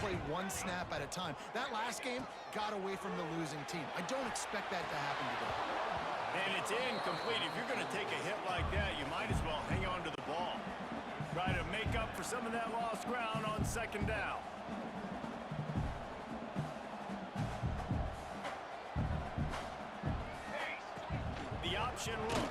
play one snap at a time. That last game got away from the losing team. I don't expect that to happen today. And it's incomplete. If you're going to take a hit like that, you might as well hang on to the ball. Try to make up for some of that lost ground on second down. The option look.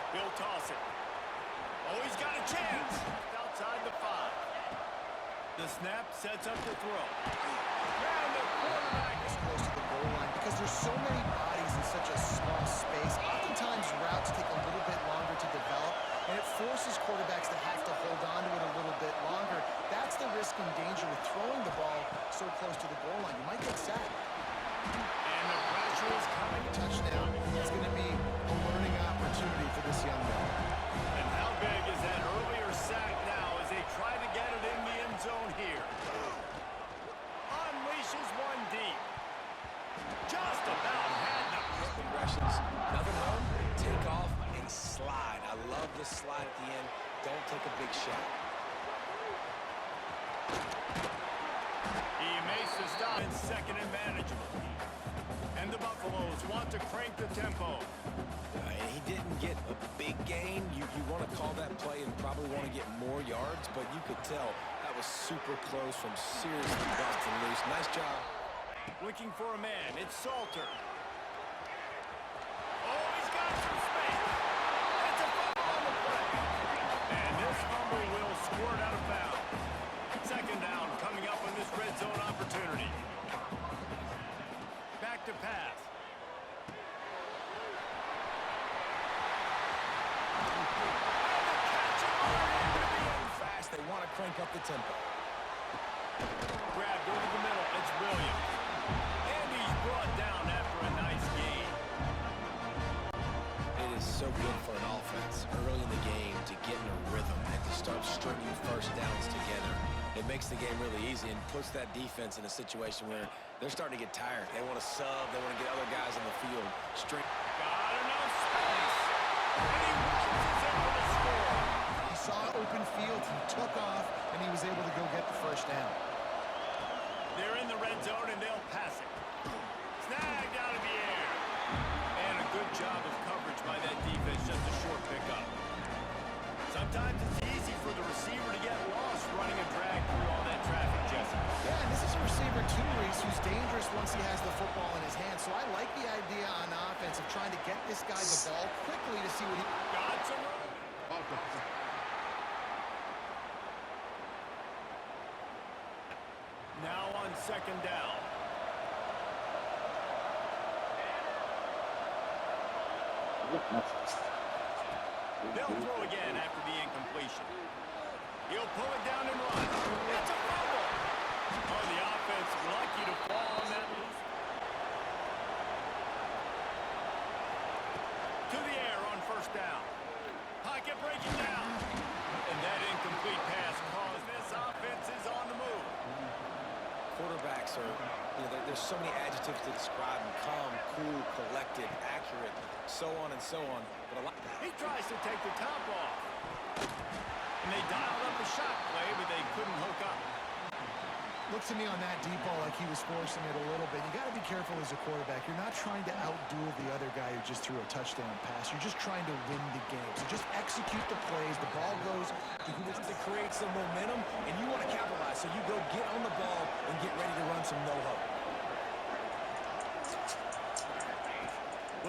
He'll toss it. Oh, he's got a chance. Outside the 5. The snap sets up the throw. And the quarterback Is close to the goal line because there's so many bodies in such a small space. Oftentimes routes take a little bit longer to develop, and it forces quarterbacks to have to hold on to it a little bit longer. That's the risk and danger with throwing the ball so close to the goal line. You might get sacked. And the pressure is coming. Touchdown. It's going to be a learning opportunity for this young man. And how big is that earlier sack now as they try to get it in the end zone here? Unleashes one deep. Just about had them. Progressions. Nothing home. Take off and slide. I love the slide at the end. Don't take a big shot. He makes the stop in second and manageable. And the Buffaloes want to crank the tempo. And he didn't get a big gain. You want to call that play and probably want to get more yards, but you could tell that was super close from seriously busting loose. Nice job. Looking for a man. It's Salter. Oh, he's got some space. That's a fumble on the play. And this fumble will squirt out of bounds. Second down coming up on this red zone opportunity. Back to pass. Fast, they want to crank up the tempo. Grabbed over the middle. It's Williams. And he's brought down after a nice gain. It is so good for an offense early in the game to get in a rhythm and to start stringing first downs together. It makes the game really easy and puts that defense in a situation where they're starting to get tired. They want to sub. They want to get other guys on the field. Got enough space. And he runs in for the score. He saw open field, he took off, and he was able to go get the first down. They're in the red zone, and they'll pass it. Snagged out of the air. And a good job of coverage by that defense, just a short pickup. Sometimes it's easy for the receiver to get lost running a drag through all that traffic, Jesse. Yeah, and this is a receiver too, Reese, who's dangerous once he has the football in his hands. So I like the idea on offense of trying to get this guy the ball quickly to see what he... Got some room. Now on second down. They'll throw again after the incompletion. He'll pull it down and run. It's a fumble. Oh, the offense lucky to fall on that loose. To the air on first down. Pocket breaking down. And that incomplete pass caused this offense is on the move. Quarterbacks are, there's so many adjectives to describe them. Calm, cool, collected, accurate, so on and so on. But a lot. He tries to take the top off. And they dialed up a shot play, but they couldn't hook up. Looks to me on that deep ball like he was forcing it a little bit. You got to be careful as a quarterback. You're not trying to outduel the other guy who just threw a touchdown pass. You're just trying to win the game. So just execute the plays. The ball goes to who wants To create some momentum, and you want to capitalize. So you go get on the ball and get ready to run some no-hope.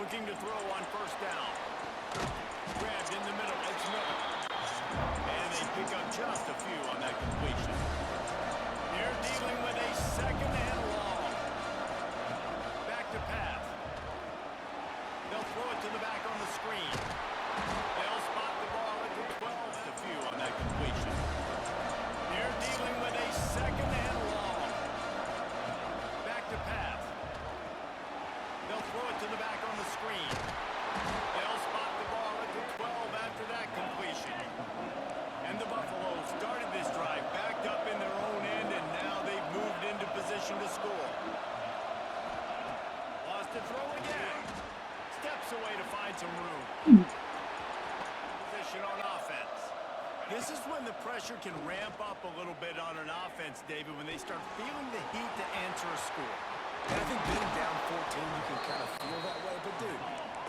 Looking to throw on first down. Grabbed in the middle. It's Miller. And they pick up just a few on that completion. They're dealing with a second and long. Back to pass. They'll throw it to the back on the screen. They'll spot the ball at the 12. A few on that completion. They're dealing with a second and long. Back to pass. They'll throw it to the back on the screen. They'll spot the ball at the 12 after that completion. And the Buffaloes pressure can ramp up a little bit on an offense, David, when they start feeling the heat to answer a score. And I think being down 14, you can kind of feel that way. But, dude,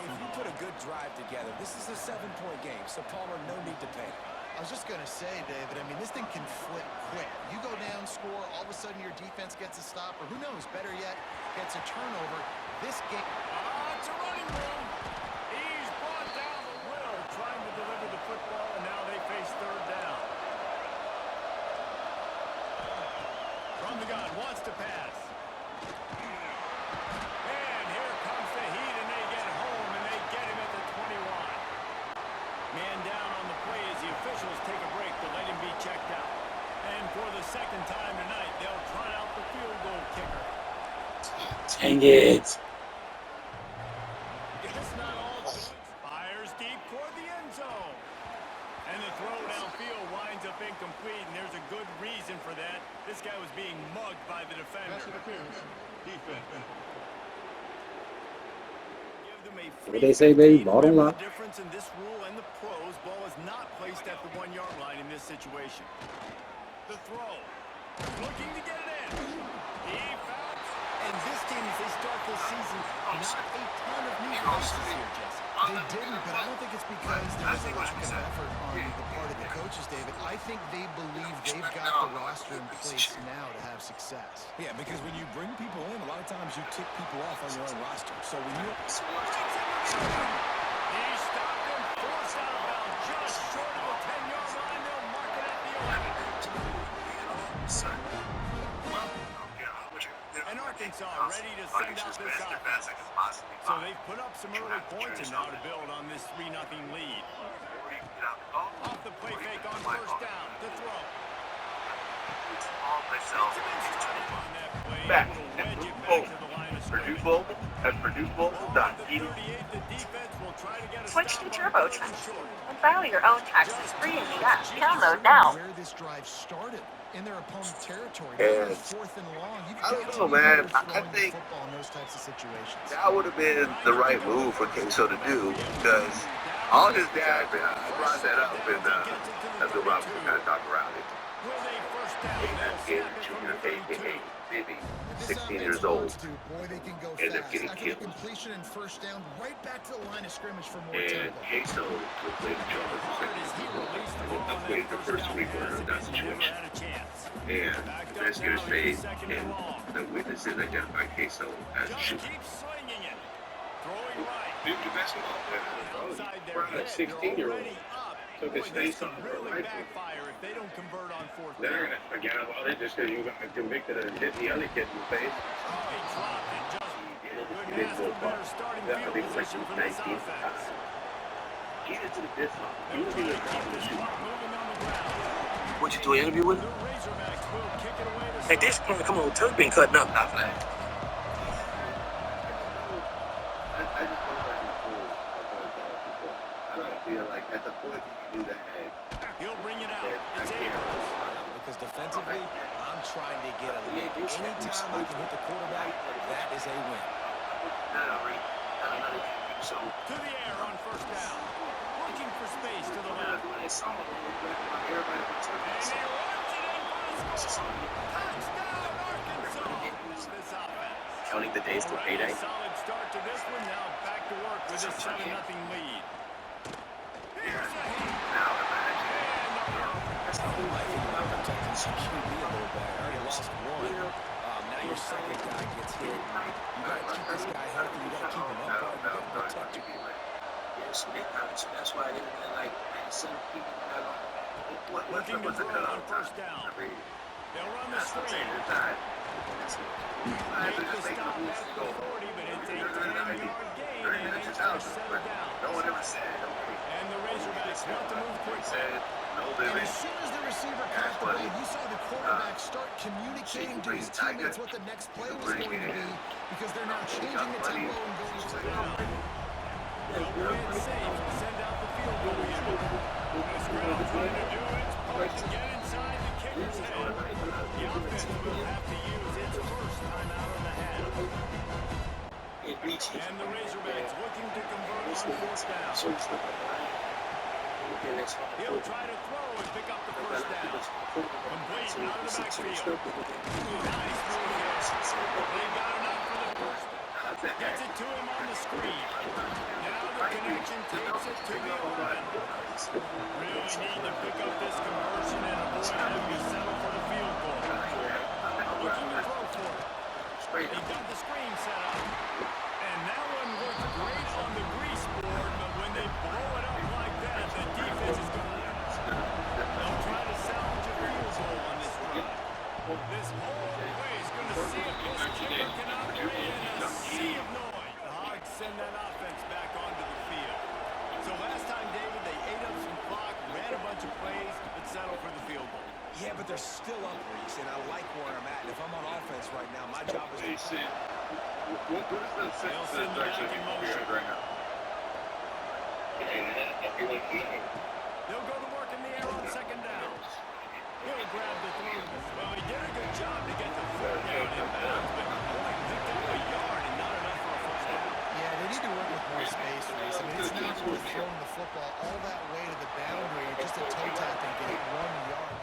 if you put a good drive together, this is a 7-point game. So, Palmer, no need to panic. I was just going to say, David, I mean, this thing can flip quick. You go down, score, all of a sudden your defense gets a stop, or who knows, better yet, gets a turnover. This game... It's a running room. He's brought down the will, trying to deliver the football, and now they face third down. From the gun, wants to pass. And here comes the heat, and they get home, and they get him at the 21. Man down on the play as the officials take a break to let him be checked out. And for the second time tonight, they'll try out the field goal kicker. Dang it. It's not all good. Fires deep toward the end zone. And the throw downfield winds up incomplete, and there's a good reason for that. This guy was being mugged by the defender. What they say, baby? Bottom line. The difference in this rule and the pros, ball is not placed at the 1-yard line in this situation. The throw. Looking to get it in. He found. And this team, as they start this season, not a ton of new faces here, Jesse. They didn't, but I don't think it's because there's a lack of effort on the part of the coaches, David. I think they believe they've got the roster in place now to have success. Yeah, because when you bring people in, a lot of times you tick people off on your own roster. So when you... He stopped him, forced out of bounds, just short of the 10-yard line. They'll mark it at the 11. And Arkansas ready to send out this offense. So they've put up some early points and now to build on this 3-0 lead. Off the play fake on first down. To throw. Back and move forward. Purdue Bowl at PurdueBowl.edu. Switch to TurboTax and file your own taxes free in the app. Download now. Where this drive started in their opponent's territory. And fourth and long. I don't know, man. I think football in those types of situations. that would have been the right move for Queso to do because all his dad, man, I brought that up and that's what Rob was kind of talking around it. Hey, Junior, hey, maybe 16 years old. Boy, they can go End up fast. getting After killed. the completion and first down, right back to the line of scrimmage for more And tempo. Queso was playing Charles the second. I played the first week when I was that situation. And investigators say, and the witnesses identify Queso as a shooter. Dude, your basketball player, bro. A 16-year-old took his face off for a rifle. They're going to forget about it just because you got convicted of hitting the other kid in the face. He didn't go far. I think it was like he was 19 at the time. He didn't do this one. He was even involved in the shooting. What you do an interview with him? At this point, come on, Turk been cutting up. Not flat. I just don't like the fool. I don't feel like at the point that you do that, hey, He'll bring it out. I It's can't. Because defensively, I'm trying to get a lead. Anytime I can hit the quarterback, that is a win. So, To the air on first down. Looking for space to the left. And he runs it in for the score. Touchdown, Arkansas. This offense. counting the days till payday. Solid start to this one. Now back to work with a 7-0 lead. Here's a hit. That's the whole thing about protecting QB a little better. I already lost one. Now your second guy gets hit. You got to keep this guy healthy. You got to keep him up. You got to protect him. Yes, so that's why they didn't like some people. Looking to throw on first down. They'll run the screen. Make the stop at the 40, but it's a 10-yard gain, and they try to settle down. No one ever said. And the Razorbacks want to move quickly. And as soon as the receiver caught the ball, you saw the quarterback start communicating to his teammates what the next play was going to be because they're now changing the tempo and going to the ground. They'll play it safe to send out the field goal unit. This crowd trying to do its part to get inside the kicker's head. The offense will have to use its first time out of the half. It reaches. And the Razorbacks looking to convert on fourth down. So it's like, He'll try to throw and pick up the first down. Complete out of the backfield. Nice move here. They got enough for the first. Gets it to him on the screen. Now the connection takes it to the 11. Really need to pick up this conversion and avoid having to settle for the field goal. Looking to throw for it. He got the screen set up. And that one looked great on the grease board, but when they blow it up like that, the defense is going to lose. They'll try to salvage a field goal on this drive. This whole way is going to see if this kicker can operate in a sea of noise. The Hogs send that offense back onto the field. So last time, David, they ate up some clock, ran a bunch of plays, but settled for the field goal. Yeah, but they're still up, Reese, and I like where I'm at. And if I'm on offense right now, my job is to... What is the six that's actually in motion right now? They'll go to work in the air on second down. He'll grab the throw. Well, he did a good job to get the third down inbounds, but boy, picked up a yard and not enough for a first down. Yeah, they need to work with more space, Reese. I mean, it's not worth throwing the football all that way to the boundary or just a toe tap and get 1 yard.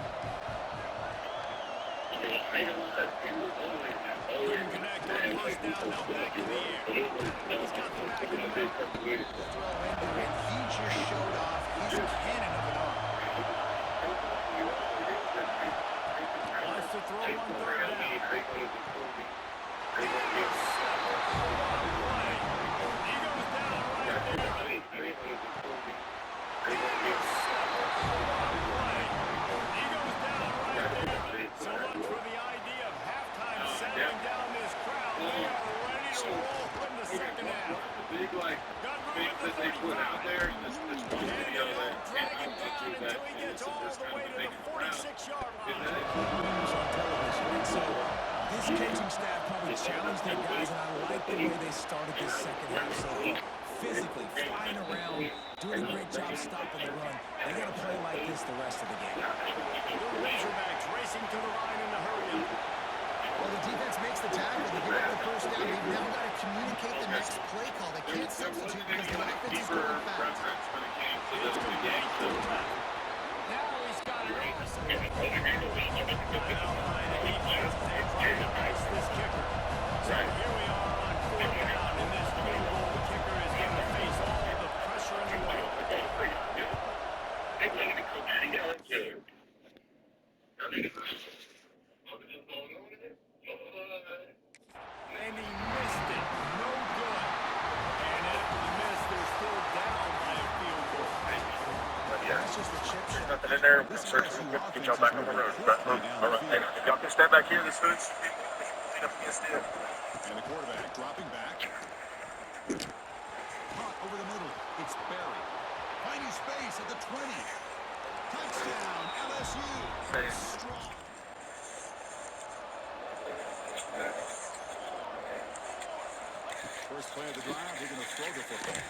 Couldn't connect on first down, now back in the air. He's got the back in the back. And he just showed off. He's a cannon of an arm. Wants to throw on third down. He goes down right there. So much for the idea of halftime settling down this crowd. They are ready to roll in the second half. Big like things that they put out there, this And they'll drag him down until he gets all the way to the 46-yard line. So this coaching staff probably challenged their guys, and I like the way they started this second half so far. Physically, flying around, doing a great job stopping the run. They got to play like this the rest of the game. The Razorbacks racing to the line in the hurry. Well, the defense makes the tackle. They give up the first down. They've now got to communicate the next play call. They can't substitute because the offense is going fast. It's complete to the left. Now he's got it all. This kicker. So here we are on fourth down, and this field goal kicker is going to face all the pressure in the world. And he missed it. No good. And after the miss, they're still down by a field goal. That's just a chip shot. Nothing in there. Get y'all back on the road. All right. Hey, if y'all can stand back here, this hood's clean up against it. And the quarterback dropping back. Caught over the middle. It's Barry. Finding space at the 20. Touchdown, LSU. Strong. First play of the drive, they're going to throw the football.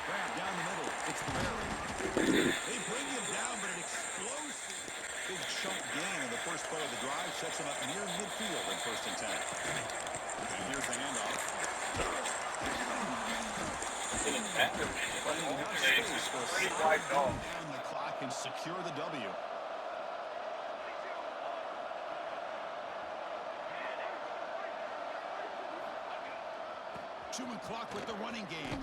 Grab down the middle. It's Barry. They bring him down, but an explosive big chunk gain in the first play of the drive sets him up near midfield in 1st and 10. And here's the handoff. Playing enough space for a slide down the clock and secure the W. Chuman clock with the running game.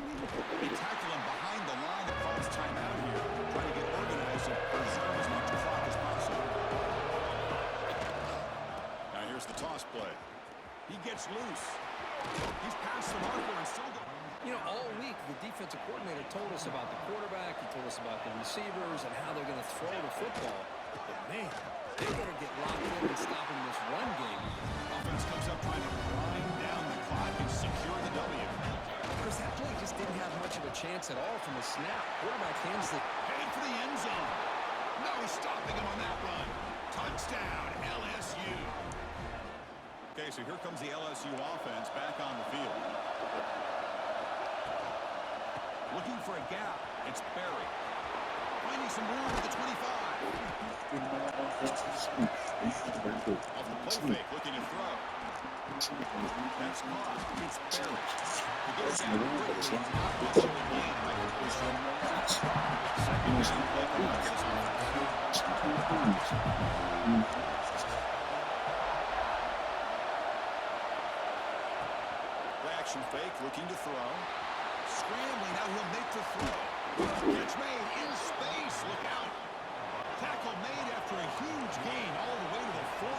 They tackle him behind the line and calls timeout here. Trying to get organized and preserve as much clock as possible. Now here's the toss play. He gets loose. He's past the marker and still going. You know, all week, the defensive coordinator told us about the quarterback. He told us about the receivers and how they're going to throw the football. But, man, they better get locked in and stopping this run game. Offense comes up trying to grind down the clock and secure the W. Because that play just didn't have much of a chance at all from the snap. Quarterback hands the... Headed for the end zone. No, he's stopping him on that run. Touchdown, LSU. Okay, so here comes the LSU offense back on the field. Looking for a gap. It's Barry. Finding some room at the 25. Off the play fake, looking to throw. That's caught. It's barely. He goes down quickly. Not much of a gain on that completion. Second down play for this Play action fake, looking to throw. Scrambling, now he'll make the throw. Catch made in space. Look out. Tackle made after a huge gain all the way to the 40.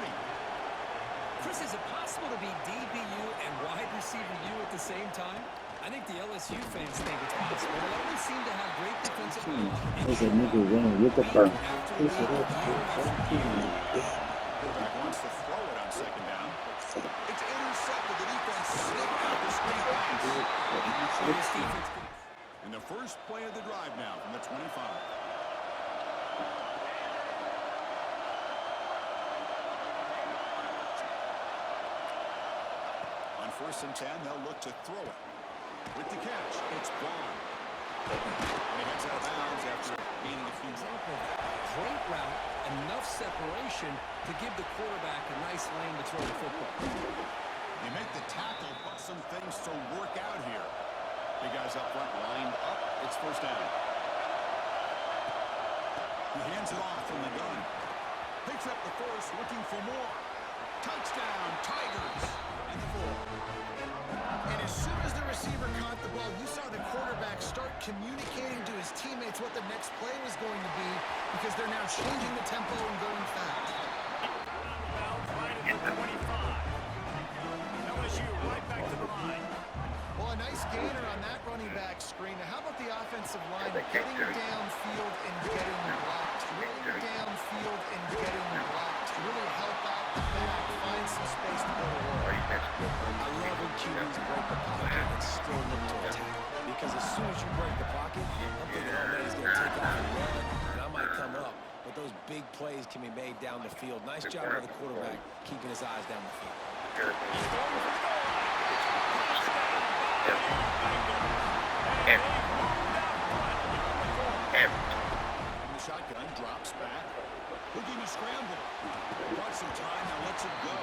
Chris, is it possible to be DBU and wide receiver U at the same time? I think the LSU fans think it's possible. They always seem to have great defensive line. Ese nigga running with the firm. Quarterback wants to throw it on second down. It's intercepted. The defense slipped out the screen pass. And the first play of the drive now from the 25. On 1st and 10, they'll look to throw it. With the catch, it's Vaughn. And he heads out of bounds after gaining a few yards. Great route, enough separation to give the quarterback a nice lane to throw the football. They make the tackle, but some things to work out here. Big guys up front lined up. It's 1st down. He hands it off from the gun. Picks up the first, looking for more. Touchdown, Tigers. And the 4. And as soon as the receiver caught the ball, you saw the quarterback start communicating to his teammates what the next play was going to be because they're now changing the tempo and going fast. Right at the 25. LSU right back to the line. Well, a nice gainer on that running back screen. Now, how about the offensive line getting downfield and getting blocked? Getting downfield and getting blocked to really help out the back, find some space to go to work. I love when QBs break the pocket and still look to attack. Because as soon as you break the pocket, I'm thinking, oh man, he's going to take off and run, and I might come up. But those big plays can be made down the field. Nice job by the quarterback keeping his eyes down the field. The shotgun drops back. Looking to scramble. Got some time, now lets it go.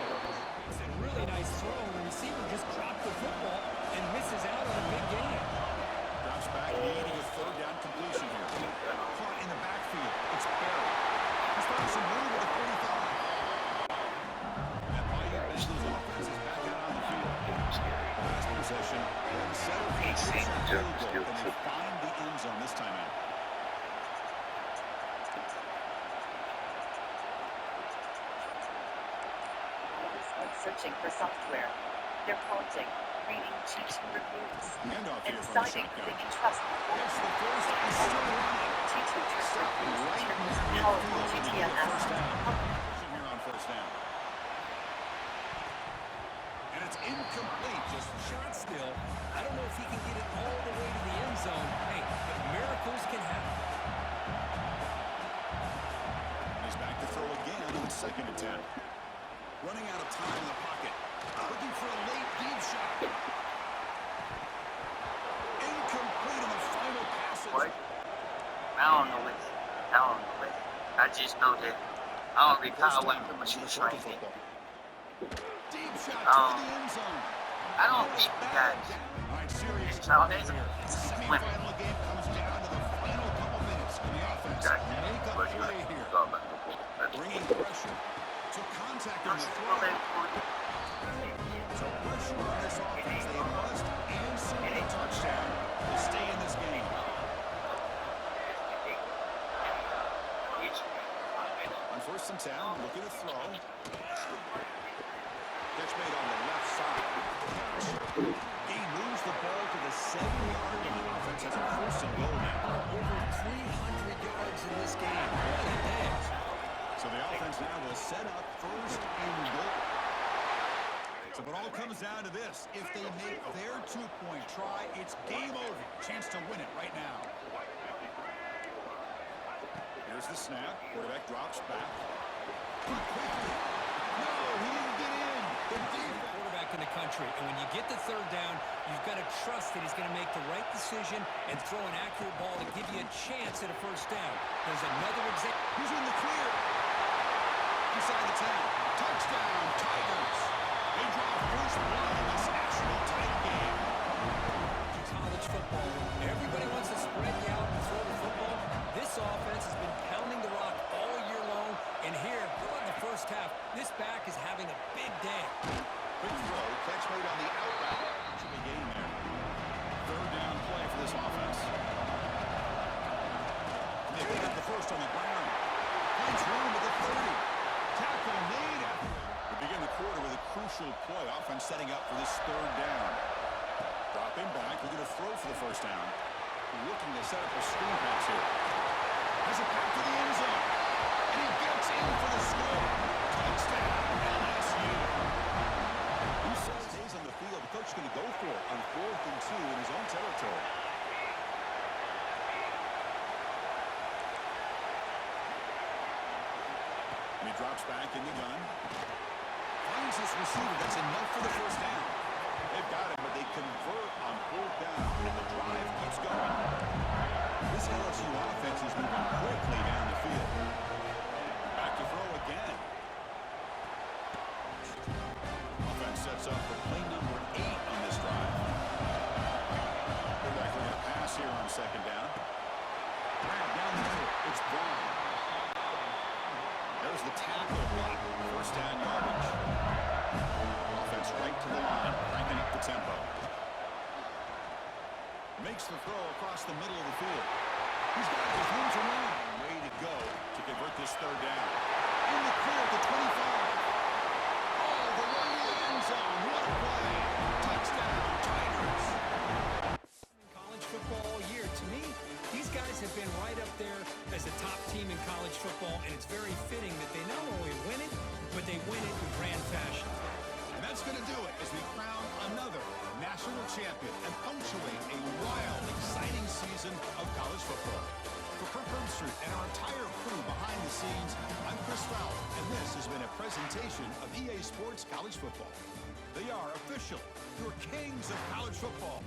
It's a really nice throw, and the receiver just dropped the football and misses out on a big gain. Drops back, needing a 3rd down completion here. Caught in the backfield. It's Barrett. He's found some room at the 45. That Bayou Bengals offense is back out on the field. Last possession, then settle for a field goal, and they find the end zone this time out. Searching for software. They're prompting, reading cheating reviews, Handoff and here from the deciding shotgun. they can trust the Gets the first, he's still running. Teaching Stop reviews right determines near powerful midfield to get GTMS. first down. Here on 1st down. And it's incomplete. Just shot still. I don't know if he can get it all the way to the end zone. Hey, but miracles can happen. He's back to throw again on 2nd and 10. Running out of time in the pocket. Looking for a late deep shot. Incomplete on the final passes. What? I don't know it. I just know that I don't recall what the machine trained in. Deep shot toward the end zone. I don't think we got All right, serious No, trouble there's here. a Semi-final game comes down to the final couple minutes. Can the offense make a play here? Bringing pressure. So contact on the throw. So pressure on this offense. They must answer a touchdown to stay in this game. On 1st and 10, looking to throw. Catch made on the left side. He moves the ball to the 7-yard line. The offense has a 1st and goal now. Over 300 yards in this game. What a day. So the offense now will set up 1st and goal. So it all comes down to this. If they make their 2-point try, it's game over. Chance to win it right now. Here's the snap. Quarterback drops back. Quickly. No, he didn't get in. The defense. Quarterback in the country, and when you get the 3rd down, you've got to trust that he's going to make the right decision and throw an accurate ball to give you a chance at a 1st down. There's another example. He's in the clear. Inside the 10. Touchdown, Tigers. They draw 4 football, everybody wants to spread you out and throw the football. This offense has been pounding the rock all year long, and here, how about the first half? This back is having a big day. Quick throw, catch made on the out route. Should be gained there. Third down play for this offense. They pick up the first on the ground. Finds room at the 30. Tackle made after. We begin the quarter with a crucial play. Offense setting up for this third down. Dropping back, looking to throw for the first down. Looking to set up a screen pass here. Has it back to the end zone. And he gets in for the score. Touchdown, LSU. He stays on the field. The coach is going to go for it on 4th and 2 in his own territory. And he drops back in the gun. Finds his receiver. That's enough for the first down. They've got him, but they convert on 4th down, and the drive keeps going. This LSU offense is moving quickly down the field. Back to throw again. Offense sets up for play number 8 on this drive. They're likely going to pass here on 2nd down. Grab down the middle. It's Brown. There's the tackle block. First down yardage. Offense right to the line, cranking up the tempo. Makes the throw across the middle of the field. He's got his room to run. Way to go to convert this third down. In the clear at the 25. Oh, the run to the end zone. What a play. Touchdown, Tigers. College football all year. To me, these guys have been right up there as a top team in college football, and it's very fitting that they not only win it, but they win it in grand fashion. And that's going to do it as we crown another national champion and punctuate a wild, exciting season of college football. For Kirk Herbstreit and our entire crew behind the scenes, I'm Chris Fowler, and this has been a presentation of EA Sports College Football. They are official, your kings of college football.